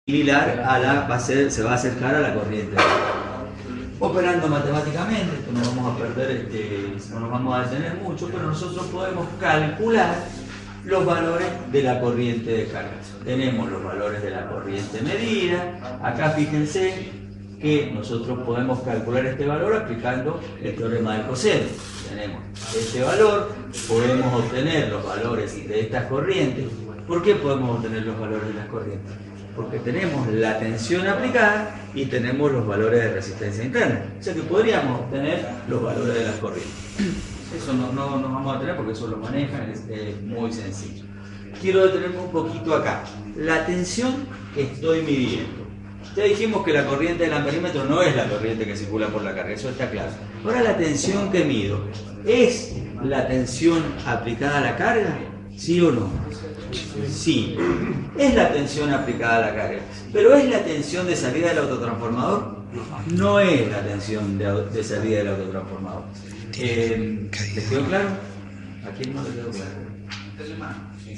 similar a la, se va a acercar a la corriente. Operando matemáticamente, esto no vamos a perder, no nos vamos a detener mucho, pero nosotros podemos calcular los valores de la corriente de carga. Tenemos los valores de la corriente medida. Acá fíjense que nosotros podemos calcular este valor aplicando el teorema del coseno. Tenemos este valor, podemos obtener los valores de estas corrientes. ¿Por qué podemos obtener los valores de las corrientes? Porque tenemos la tensión aplicada y tenemos los valores de resistencia interna. O sea que podríamos obtener los valores de las corrientes. Eso no nos vamos a tener porque eso lo manejan, es muy sencillo. Quiero detenerme un poquito acá. La tensión que estoy midiendo. Ya dijimos que la corriente del amperímetro no es la corriente que circula por la carga, eso está claro. Ahora la tensión que mido, ¿es la tensión aplicada a la carga? ¿Sí o no? Sí, es la tensión aplicada a la carga. ¿Pero es la tensión de salida del autotransformador? No es la tensión de salida del autotransformador. ¿Les quedó claro? ¿A quién no le quedó claro?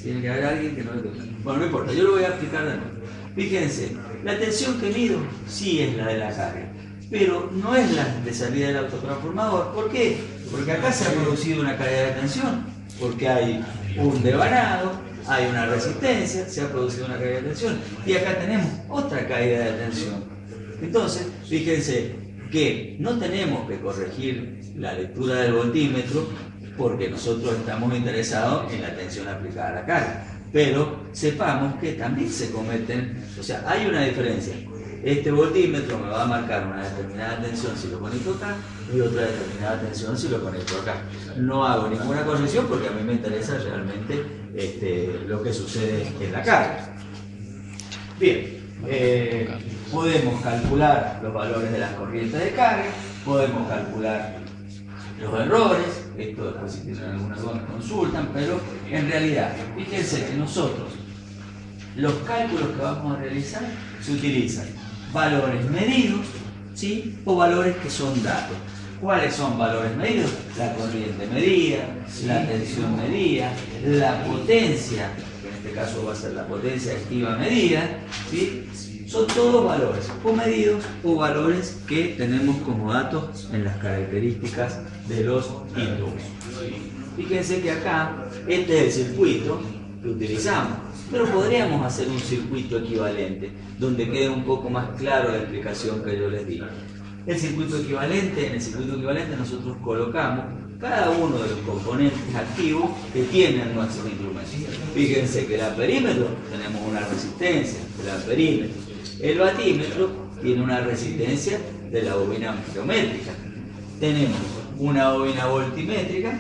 Tiene que haber alguien que no le quedó claro. Bueno, no importa, yo lo voy a explicar de nuevo. Fíjense, la tensión que mido sí es la de la carga, pero no es la de salida del autotransformador. ¿Por qué? Porque acá se ha producido una caída de tensión, porque hay un devanado, hay una resistencia, se ha producido una caída de tensión, y acá tenemos otra caída de tensión. Entonces, fíjense que no tenemos que corregir la lectura del voltímetro porque nosotros estamos interesados en la tensión aplicada a la carga. Pero sepamos que también se cometen, o sea, hay una diferencia. Este voltímetro me va a marcar una determinada tensión si lo conecto acá y otra determinada tensión si lo conecto acá. No hago ninguna corrección porque a mí me interesa realmente lo que sucede en la carga. Bien, podemos calcular los valores de las corrientes de carga, podemos calcular los errores, esto después si tienen alguna duda me consultan, pero en realidad, fíjense que nosotros, los cálculos que vamos a realizar, se utilizan valores medidos, ¿sí? O valores que son datos. ¿Cuáles son valores medidos? La corriente medida, la tensión medida, la potencia, que en este caso va a ser la potencia activa medida, ¿sí? Son todos valores o medidos o valores que tenemos como datos en las características de los inductos. Fíjense que acá este es el circuito que utilizamos, pero podríamos hacer un circuito equivalente donde quede un poco más claro la explicación que yo les di. El circuito equivalente, en el circuito equivalente nosotros colocamos cada uno de los componentes activos que tienen nuestros instrumentos. Fíjense que el amperímetro tenemos una resistencia del amperímetro. El batímetro tiene una resistencia de la bobina amperométrica. Tenemos una bobina voltimétrica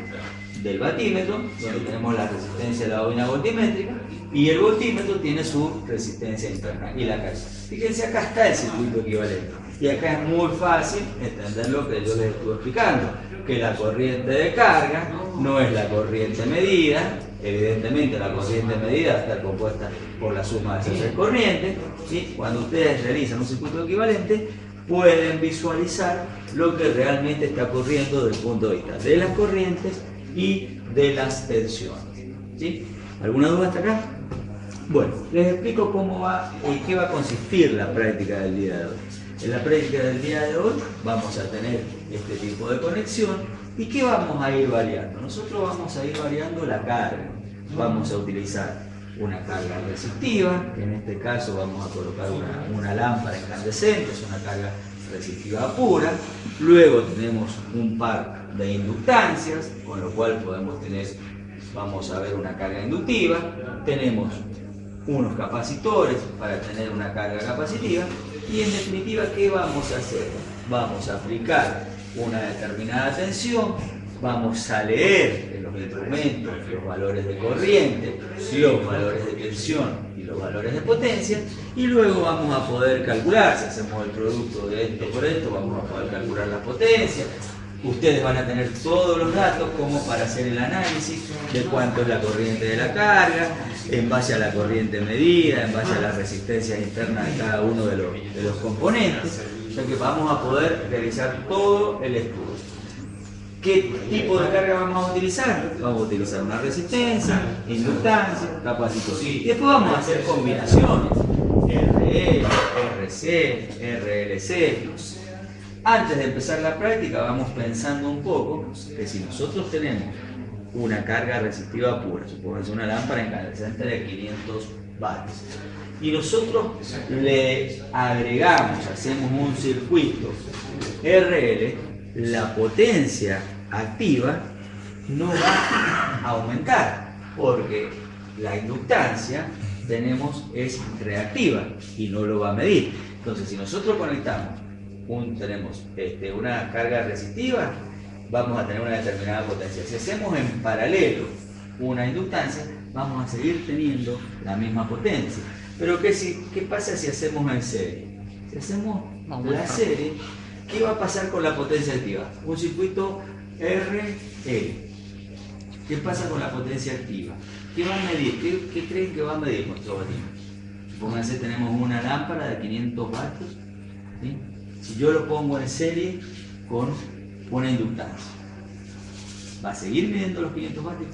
del batímetro, donde tenemos la resistencia de la bobina voltimétrica, y el voltímetro tiene su resistencia interna y la carga. Fíjense, acá está el circuito equivalente. Y acá es muy fácil entender lo que yo les estuve explicando, que la corriente de carga no es la corriente medida. Evidentemente la corriente medida está compuesta por la suma de esas tres corrientes, ¿sí? Cuando ustedes realizan un circuito equivalente pueden visualizar lo que realmente está ocurriendo desde el punto de vista de las corrientes y de las tensiones, ¿sí? ¿Alguna duda hasta acá? Bueno, les explico cómo va y qué va a consistir la práctica del día de hoy. En la práctica del día de hoy vamos a tener este tipo de conexión. ¿Y qué vamos a ir variando? Nosotros vamos a ir variando la carga. Vamos a utilizar una carga resistiva, que en este caso vamos a colocar una lámpara incandescente, es una carga resistiva pura. Luego tenemos un par de inductancias, con lo cual podemos tener, vamos a ver una carga inductiva. Tenemos unos capacitores para tener una carga capacitiva. Y en definitiva, ¿qué vamos a hacer? Vamos a aplicar una determinada tensión, vamos a leer en los instrumentos los valores de corriente, los valores de tensión y los valores de potencia, y luego vamos a poder calcular, si hacemos el producto de esto por esto, vamos a poder calcular la potencia. Ustedes van a tener todos los datos como para hacer el análisis de cuánto es la corriente de la carga, en base a la corriente medida, en base a las resistencias internas de cada uno de los componentes. O sea que vamos a poder realizar todo el estudio. ¿Qué tipo de carga vamos a utilizar? Vamos a utilizar una resistencia, inductancia, capacitor. Y después vamos a hacer combinaciones. RL, RC, RLC. Antes de empezar la práctica vamos pensando un poco que si nosotros tenemos una carga resistiva pura, supongamos una lámpara incandescente de 500 vatios, y nosotros le agregamos, hacemos un circuito RL, la potencia activa no va a aumentar porque la inductancia es reactiva y no lo va a medir. Entonces, si nosotros conectamos tenemos una carga resistiva, vamos a tener una determinada potencia. Si hacemos en paralelo una inductancia, vamos a seguir teniendo la misma potencia. Pero ¿qué pasa si hacemos en serie? Si hacemos la serie, ¿qué va a pasar con la potencia activa? Un circuito RL. ¿Qué pasa con la potencia activa? ¿Qué va a medir? ¿Qué creen que va a medir nuestro batímetro? Supónganse tenemos una lámpara de 500 vatios, ¿sí? Si yo lo pongo en serie con una inductancia, ¿va a seguir midiendo los 500 vatios?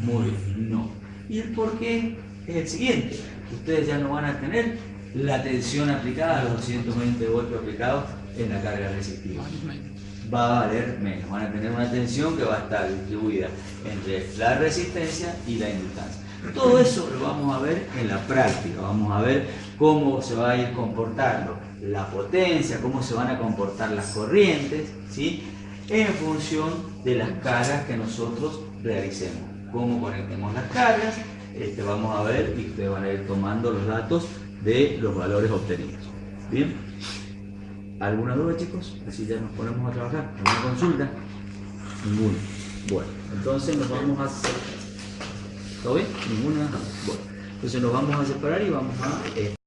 Muy bien, no. ¿Y el por qué? Es el siguiente. Ustedes ya no van a tener la tensión aplicada, los 220 voltios aplicados en la carga resistiva. Va a valer menos. Van a tener una tensión que va a estar distribuida entre la resistencia y la inductancia. Todo eso lo vamos a ver en la práctica. Vamos a ver cómo se va a ir comportando la potencia, cómo se van a comportar las corrientes, ¿sí? En función de las cargas que nosotros realicemos. Cómo conectemos las cargas, vamos a ver y ustedes van a ir tomando los datos de los valores obtenidos. ¿Bien? ¿Alguna duda, chicos? Así ya nos ponemos a trabajar. ¿Alguna consulta? Ninguna. Bueno, entonces nos vamos a hacer... ¿Todo bien? Ninguna. Bueno, entonces nos vamos a separar y vamos a...